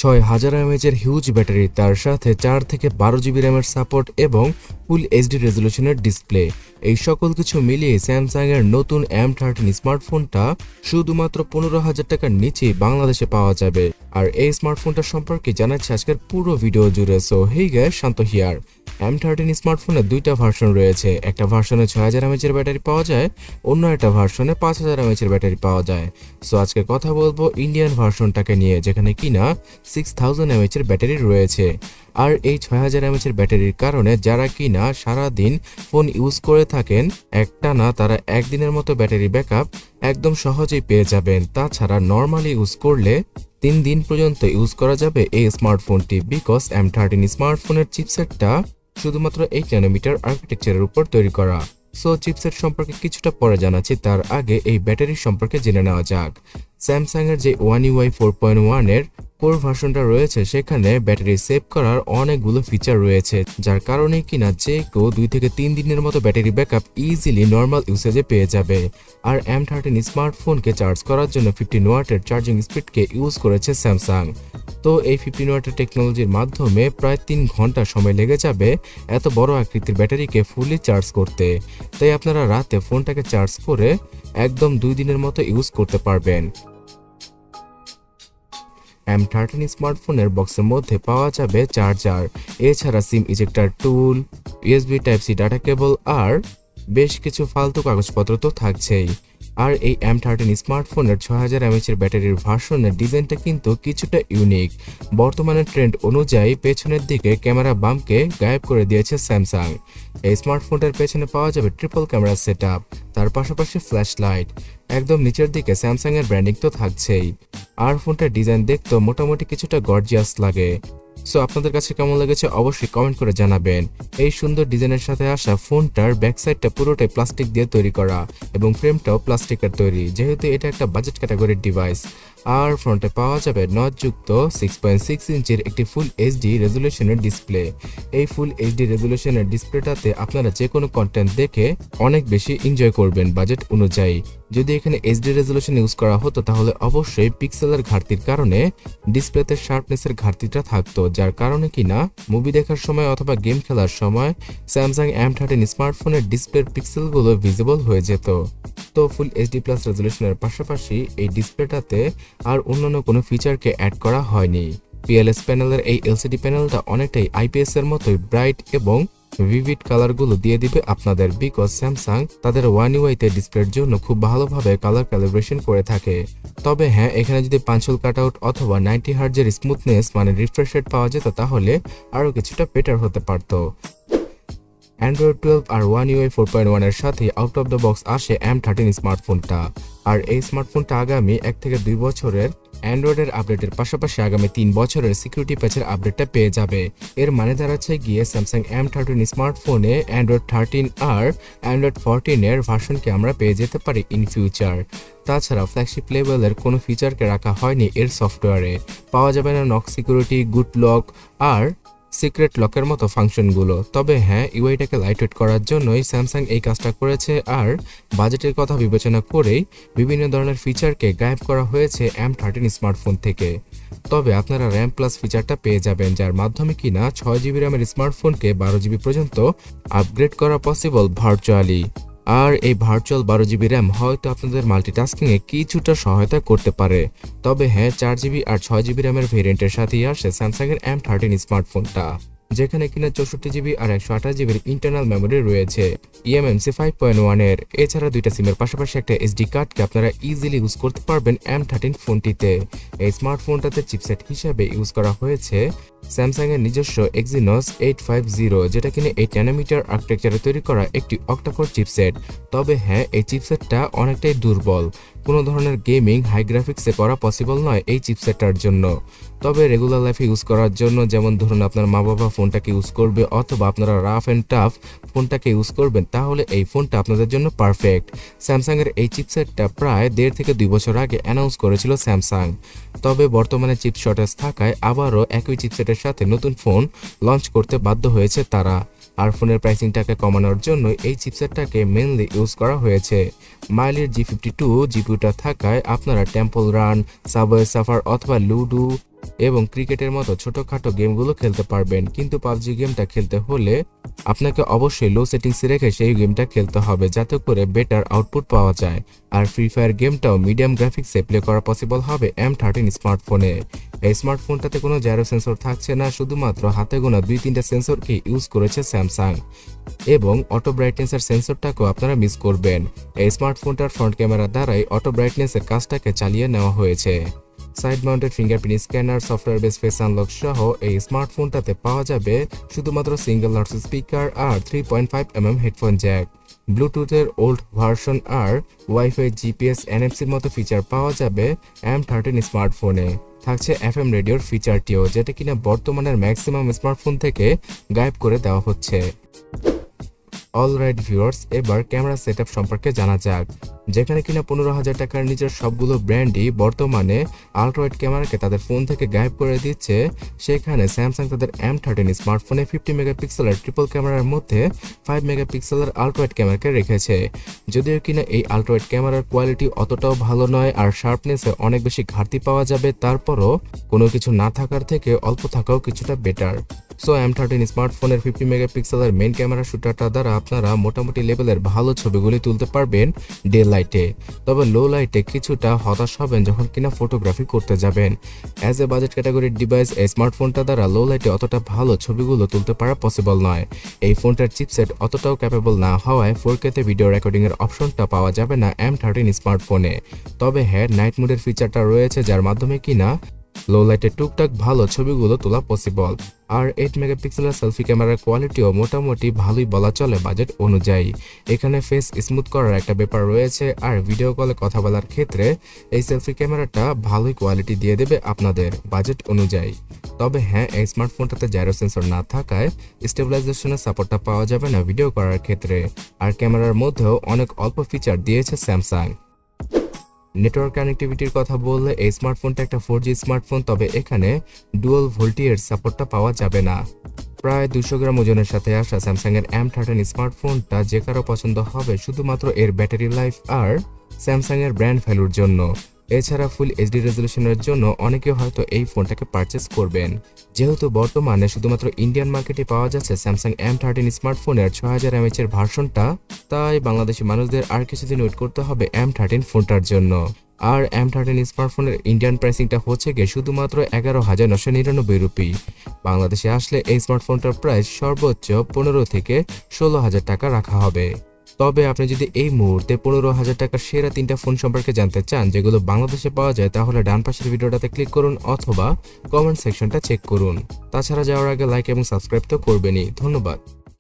6000 mAh huge battery, তার সাথে 4 থেকে 12 জিবি র্যামের সাপোর্ট এবং ফুল এইচডি রেজলিউশনের ডিসপ্লে। এই সকল কিছু মিলিয়ে স্যামসাং এর নতুন M13 স্মার্টফোনটা শুধুমাত্র 15,000 টাকার নিচে বাংলাদেশে পাওয়া যাবে। আর এই স্মার্টফোনটা সম্পর্কে জানাচ্ছি আজকের পুরো ভিডিও জুড়ে। So hey guys, Shanto here. M13 স্মার্টফোনের দুইটা ভার্সন রয়েছে। একটা ভার্সনে 6000 mAh এর ব্যাটারি পাওয়া যায়, অন্য একটা ভার্সনে 5000 mAh এর ব্যাটারি পাওয়া যায়। সো আজকে কথা বলবো ইন্ডিয়ান ভার্সনটাকে নিয়ে, যেখানে কিনা 6000 mAh এর ব্যাটারি রয়েছে। আর এই 6000 mAh এর ব্যাটারির কারণে যারা কিনা সারাদিন ফোন ইউজ করে থাকেন একটানা, তারা একদিনের মতো ব্যাটারি ব্যাকআপ একদম সহজেই পেয়ে যাবেন। তাছাড়া নর্মালি ইউজ করলে 3 দিন পর্যন্ত ইউজ করা যাবে এই স্মার্টফোনটি, বিকজ M13 স্মার্টফোনের চিপসেটটা শুধুমাত্র 8 ন্যানোমিটার আর্কিটেকচারের উপর তৈরি করা। সো চিপসেট সম্পর্কে কিছুটা পরে জানাচ্ছি, তার আগে এই ব্যাটারির সম্পর্কে জেনে নেওয়া যাক। স্যামসাং এর যে One UI 4.1 এর কোর ভার্সনটা রয়েছে, সেখানে ব্যাটারি সেভ করার অনেকগুলো ফিচার রয়েছে, যার কারণে কিনা যে কেউ 2 থেকে 3 দিনের মতো ব্যাটারি ব্যাকআপ ইজিলি নর্মাল ইউসেজে পেয়ে যাবে। আর M13 স্মার্টফোনকে চার্জ করার জন্য 15 ওয়াটের চার্জিং স্পিডকে ইউজ করেছে স্যামসাং। তো এই 15 ওয়াটের টেকনোলজির মাধ্যমে প্রায় 3 ঘন্টা সময় লেগে যাবে এত বড় আকৃতির ব্যাটারিকে ফুলি চার্জ করতে। তাই আপনারা রাতে ফোনটাকে চার্জ করে একদম 2 দিনের মতো ইউজ করতে পারবেন। M13 স্মার্টফোনের বক্সের মধ্যে পাওয়া যাবে চার্জার, এছাড়া সিম ইজেক্টর টুল, USB Type-C ডাটা কেবল আর বেশ কিছু ফালতু কাগজপত্র তো থাকছেই। আর এই M13 স্মার্টফোনের 6000 mAh এর ব্যাটারির ভার্সনের ডিজাইনটা কিন্তু কিছুটা ইউনিক। বর্তমানের ট্রেন্ড অনুযায়ী পেছনের দিকে ক্যামেরা বামকে গায়েব করে দিয়েছে স্যামসাং। এই স্মার্টফোনটার পেছনে পাওয়া যাবে ট্রিপল ক্যামেরা সেটআপ, তার পাশাপাশি ফ্ল্যাশ লাইট। একদম নিচের দিকে স্যামসাং এর ব্র্যান্ডিং তো থাকছেই। আর ফোনটার ডিজাইন দেখতে মোটামুটি কিছুটা গর্জিয়াস লাগে। সো আপনাদের কাছে কেমন লেগেছে অবশ্যই কমেন্ট করে জানাবেন। এই সুন্দর ডিজাইনের সাথে আসা ফোনটার ব্যাক সাইডটা পুরোটাই প্লাস্টিক দিয়ে তৈরি করা এবং ফ্রেমটাও প্লাস্টিকের তৈরি, যেহেতু এটা একটা বাজেট ক্যাটাগরির ডিভাইস। আর ফ্রন্টে পাওয়া যাবে নচযুক্ত 6.6 ইঞ্চির একটি ফুল এইচডি রেজলিউশনের ডিসপ্লে। এই ফুল এইচডি রেজলিউশনের ডিসপ্লেটাতে আপনারা যে কোনো কন্টেন্ট দেখে অনেক বেশি এনজয় করবেন বাজেট অনুযায়ী। যদি এখানে এইচডি রেজলিউশন ইউজ করা হতো তাহলে অবশ্যই পিক্সেলের ঘাটতির কারণে ডিসপ্লেতে শার্পনেসের ঘাটতিটা থাকতো, যার কারণে কিনা মুভি দেখার সময় অথবা গেম খেলার সময় স্যামসাং M13 স্মার্টফোনের ডিসপ্লের পিক্সেলগুলো ভিজিবল হয়ে যেত। তো ফুল এইচডি প্লাস রেজলিউশনের পাশাপাশি এই ডিসপ্লেটাতে আর অন্যান্য কোনো ফিচারকে অ্যাড করা হয়নি। পিএলএস প্যানেলের এই এলসিডি প্যানেলটা অনেকটাই আইপিএস এর মতোই ব্রাইট এবং ভিভিড কালারগুলো দিয়ে দিবে আপনাদের, বিকজ স্যামসাং তাদের One UI তে ডিসপ্লের জন্য খুব ভালোভাবে কালার ক্যালিব্রেশন করে থাকে। তবে হ্যাঁ, এখানে যদি পাঞ্চল কাটআউট অথবা 90 হার্জের স্মুথনেস মানে রিফ্রেশ রেট পাওয়া যেত তাহলে আরও কিছুটা বেটার হতে পারতো। Android 12 আর One UI 4.1 এর সাথে আউট অফ দ্য বক্স আসে M13 স্মার্টফোনটা। আর এই স্মার্টফোনটা আগামী 1 থেকে 2 বছরের অ্যান্ড্রয়েডের আপডেটের পাশাপাশি আগামী 3 বছরের সিকিউরিটি প্যাচের আপডেটটা পেয়ে যাবে। এর মানে দাঁড়াচ্ছে গিয়ে স্যামসাং M13 স্মার্টফোনে Android 13 আর Android 14 এর ভার্সনকে আমরা পেয়ে যেতে পারি ইন ফিউচার। তাছাড়া ফ্ল্যাগশিপ লেভেলের কোনো ফিচারকে রাখা হয়নি এর সফটওয়্যারে। পাওয়া যাবে না নক সিকিউরিটি, গুড লক আর সিক্রেট লকের মতো ফাংশনগুলো। তবে হ্যাঁ, ইউআইটাকে লাইটওয়েট করার জন্যই স্যামসাং এই কাজটা করেছে। আর বাজেটের কথা বিবেচনা করেই বিভিন্ন ধরনের ফিচারকে গায়েব করা হয়েছে M13 স্মার্টফোন থেকে। তবে আপনারা র্যাম প্লাস ফিচারটা পেয়ে যাবেন, যার মাধ্যমে কিনা 6 জিবি র্যামের স্মার্টফোনকে 12 জিবি পর্যন্ত আপগ্রেড করা পসিবল ভার্চুয়ালি। আর এই ভার্চুয়াল 12 জিবি র্যাম হয়তো আপনাদের মাল্টিটাস্কিংয়ে কিছুটা সহায়তা করতে পারে। তবে হ্যাঁ, 4 জিবি আর 6 জিবি র্যামের ভেরিয়েন্টের সাথেই আসে স্যামসাং এর M13 স্মার্টফোনটা, যেখানে কিনা 64 জিবি আর 128 জিবির ইন্টারনাল মেমোরি রয়েছে eMMC 5.1 এর। এছাড়া দুইটা সিমের পাশাপাশি একটা এসডি কার্ডকে আপনারা ইজিলি ইউজ করতে পারবেন M13 ফোনটিতে। এই স্মার্টফোনটাতে চিপসেট হিসাবে ইউজ করা হয়েছে স্যামসাং এর নিজস্ব Exynos 850, যেটা কিনা 8 ন্যানোমিটার আর্কিটেকচারে তৈরি করা একটি অক্টাকোর চিপসেট। তবে হ্যাঁ, এই চিপসেটটা অনেকটাই দুর্বল, কোনো ধরনের গেমিং হাই গ্রাফিক্সে করা পসিবল নয় এই চিপসেটটার জন্য। তবে রেগুলার লাইফে ইউজ করার জন্য, যেমন ধরুন আপনার মা বাবা ফোনটাকে ইউজ করবে অথবা আপনারা রাফ অ্যান্ড টাফ ফোনটাকে ইউজ করবেন, তাহলে এই ফোনটা আপনাদের জন্য পারফেক্ট। স্যামসাং এর এই চিপসেটটা প্রায় 1.5 থেকে 2 বছর আগে অ্যানাউন্স করেছিল স্যামসাং। তবে বর্তমানে চিপ শর্টেজ থাকায় আবারও একই চিপসেটের সাথে নতুন ফোন লঞ্চ করতে বাধ্য হয়েছে তারা। আর ফোনের প্রাইসিংটাকে কমানোর জন্য এই চিপসেটটাকে মেনলি ইউজ করা হয়েছে। মাইলের G52 জিপিউটা থাকায় আপনারা টেম্পল রান, সাবওয়ে সাফার অথবা লুডো এবং ক্রিকেটের মতো ছোটখাটো গেমগুলো খেলতে পারবেন। কিন্তু পাবজি গেমটা খেলতে হলে আপনাকে অবশ্যই লো সেটিংসে রেখে সেই গেমটা খেলতে হবে, যাতে করে বেটার আউটপুট পাওয়া যায়। আর ফ্রি ফায়ার গেমটাও মিডিয়াম গ্রাফিক্সে প্লে করা পসিবল হবে M13 স্মার্টফোনে। এই স্মার্টফোনটাতে কোনো জাইরো সেন্সর থাকছে না, শুধুমাত্র হাতে গোনা 2-3টা সেন্সরকে ইউজ করেছে স্যামসাং। এবং অটো ব্রাইটনেসের সেন্সরটাকেও আপনারা মিস করবেন। এই স্মার্টফোনটার ফ্রন্ট ক্যামেরা দ্বারাই অটো ব্রাইটনেসের কাজটাকে চালিয়ে নেওয়া হয়েছে। Side mounted fingerprint scanner, software base face unlock সহ এই স্মার্টফোনটাতে পাওয়া যাবে শুধুমাত্র সিঙ্গেল নটস স্পিকার আর 3.5mm হেডফোন জ্যাক। ব্লুটুথের ওল্ড ভার্সন আর ওয়াইফাই, জিপিএস, এনএফসির মতো ফিচার পাওয়া যাবে M13 স্মার্টফোনে। থাকছে FM রেডিওর ফিচারটিও, যেটা কিনা বর্তমানের ম্যাক্সিমাম স্মার্টফোন থেকে গায়েব করে দেওয়া হচ্ছে। অলরাইট ভিউয়ার্স, এবার ক্যামেরা সেটআপ সম্পর্কে জানা যাক। যেখানে কিনা 15,000 টাকার নিচের সবগুলো ব্র্যান্ডই বর্তমানে আল্ট্রাওয়াইড ক্যামেরাকে তাদের ফোন থেকে গায়েব করে দিচ্ছে, সেখানে স্যামসাং তাদের M13 স্মার্টফোনে 50 মেগাপিক্সেলের ট্রিপল ক্যামেরার মধ্যে 5 মেগাপিক্সেলের আল্ট্রাওয়াইড ক্যামেরাকে রেখেছে। যদিও কিনা এই আল্ট্রাওয়াইড ক্যামেরার কোয়ালিটি অতটাও ভালো নয় আর শার্পনেসে অনেক বেশি ঘাটতি পাওয়া যাবে, তারপরও কোনো কিছু না থাকার থেকে অল্প থাকাও কিছুটা বেটার। সো M13 স্মার্টফোনের 50 মেগাপিক্সেলের মেইন ক্যামেরা শুটারটা দ্বারা আপনারা মোটামুটি লেভেলের ভালো ছবিগুলি তুলতে পারবেন ডে লাইটে। তবে লো লাইটে কিছুটা হতাশ হবেন যখন কিনা ফটোগ্রাফি করতে যাবেন। অ্যাজ এ বাজেট ক্যাটাগরির ডিভাইস, এই স্মার্টফোনটা দ্বারা লো লাইটে অতটা ভালো ছবিগুলো তুলতে পারা পসিবল নয়। এই ফোনটার চিপসেট অতটাও ক্যাপেবল না হওয়ায় 4K তে ভিডিও রেকর্ডিংয়ের অপশনটা পাওয়া যাবে না M13 স্মার্টফোনে। তবে হ্যাঁ, নাইট মোডের ফিচারটা রয়েছে, যার মাধ্যমে কিনা লো লাইটে টুকটাক ভালো ছবিগুলো তোলা পসিবল। আর 8 মেগাপিক্সেলের সেলফি ক্যামেরার কোয়ালিটিও মোটামুটি ভালোই বলা চলে বাজেট অনুযায়ী। এখানে ফেস স্মুথ করার একটা ব্যাপার রয়েছে, আর ভিডিও কলে কথা বলার ক্ষেত্রে এই সেলফি ক্যামেরাটা ভালোই কোয়ালিটি দিয়ে দেবে আপনাদের বাজেট অনুযায়ী। তবে হ্যাঁ, এই স্মার্টফোনটাতে জাইরো সেন্সর না থাকায় স্টেবিলাইজেশনের সাপোর্টটা পাওয়া যাবে না ভিডিও করার ক্ষেত্রে। আর ক্যামেরার মধ্যেও অনেক অল্প ফিচার দিয়েছে স্যামসাং। নেটওয়ার্ক কানেক্টিভিটির কথা বললে এই স্মার্টফোনটা একটা 4G স্মার্টফোন, তবে এখানে ডুয়াল ভোল্টের সাপোর্টটা পাওয়া যাবে না। প্রায় 200 গ্রাম ওজনের সাথে আসা স্যামসাং এর M13 স্মার্টফোনটা যে কারো পছন্দ হবে শুধুমাত্র এর ব্যাটারি লাইফ আর স্যামসাং এর ব্র্যান্ড ভ্যালুর জন্য। এছাড়া ফুল এইচডি রেজলিউশনের জন্য অনেকে হয়তো এই ফোনটাকে পারচেস করবেন। যেহেতু বর্তমানে শুধুমাত্র ইন্ডিয়ান মার্কেটে পাওয়া যাচ্ছে স্যামসাং M13 স্মার্টফোনের 6000 mAh এর ভার্সনটা, তাই বাংলাদেশি মানুষদের আর কিছুদিন ওয়েট করতে হবে M13 ফোনটার জন্য। আর M13 স্মার্টফোনের ইন্ডিয়ান প্রাইসিংটা হচ্ছে গিয়ে শুধুমাত্র 11,999 রুপি। বাংলাদেশে আসলে এই স্মার্টফোনটার প্রাইস সর্বোচ্চ 15 থেকে 16,000 টাকা রাখা হবে। তবে আপনি যদি এই মুহূর্তে 15,000 টাকার সেরা 3টা ফোন সম্পর্কে জানতে চান যেগুলো বাংলাদেশে পাওয়া যায়, তাহলে ডান পাশের ভিডিওটাতে ক্লিক করুন অথবা কমেন্ট সেকশনটা চেক করুন। তাছাড়া যাওয়ার আগে লাইক এবং সাবস্ক্রাইব তো করবেনই। ধন্যবাদ।